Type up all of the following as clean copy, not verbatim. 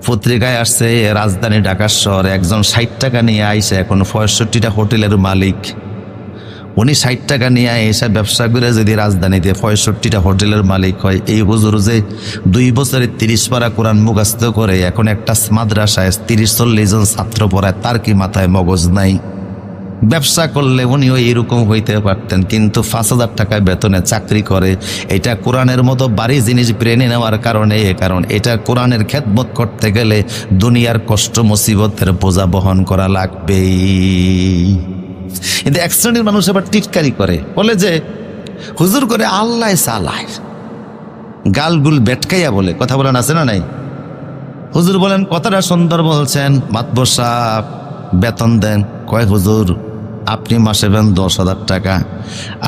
পত্রিকায় আসছে রাজধানী ঢাকা শহরে একজন 60 টাকা নিয়ে আইসে এখন 65টা হোটেলের মালিক। উনি 60 টাকা নিয়ে এসে ব্যবসা করে যদি রাজধানীতে 65টা হোটেলের মালিক হয়, এই হুজুর যে 2 বছরে 30 পারা কোরআন মুখস্থ করে এখন একটা মাদ্রাসায় 30-40 জন ছাত্র পড়ায়, তার কি মাথায় মগজ নাই? ব্যবসা করলে উনিও এরকম হইতে পারতেন, কিন্তু 5,000 টাকায় বেতনে চাকরি করে। এটা কোরআনের মতো ভারী জিনিস ব্রেনে নেওয়ার কারণে, কারণ এটা কোরআনের খেদমত করতে গেলে দুনিয়ার কষ্ট মুসিবতের বোঝা বহন করা লাগবেই। কিন্তু এক শ্রেণীর মানুষ আবার টিটকারি করে, বলে যে হুজুর করে আল্লাহ চালায়, গালগুল বেটকাইয়া বলে, কথা বলেন আছে না নাই? হুজুর বলেন কথাটা সুন্দর বলছেন, মাতবর সাহেব বেতন দেন। কয় হুজুর আপনি মাসে দেন 10,000 টাকা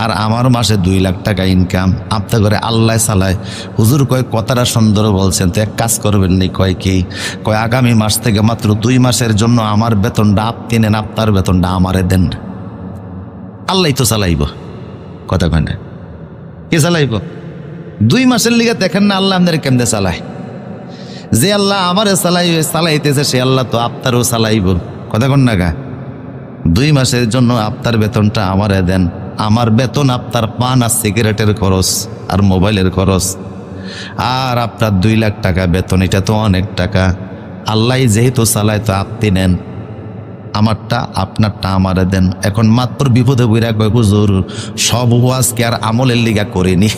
আর আমার মাসে 2 লাখ টাকা ইনকাম, আপনি করে আল্লাহ চালায়। হুজুর কয় কথাটা সুন্দর বলছেন, তো এক কাজ করবেন নি? কয় কি? কয় আগামী মাস থেকে মাত্র 2 মাসের জন্য আমার বেতনটা আপনি নেন, আপনার বেতনটা আমারে দেন, আল্লাহ তো চালাইব। কথা কয় না? কে চালাইব? 2 মাসের লিগে দেখেন না আল্লাহ আপনার কেমনে চালায়। যে আল্লাহ আমারে চালাইতেছে সে আল্লাহ তো আপনারও চালাইব। কথা কন না গা? 2 মাসের জন্য আপনার বেতনটা আমারে দেন, আমার বেতন আপনার পান আর সিগারেটের খরচ আর মোবাইলের খরচ, আর আপনার 2 লাখ টাকা বেতন, এটা তো অনেক টাকা। আল্লাহ যেহেতু চালায় তো আপনি নেন, আমারটা আপনারটা আমারে দেন। এখন মাত্র বিপদে বইরা কয় হুজুর সব ওয়াজ কি আর আমলের লিগা করিনি?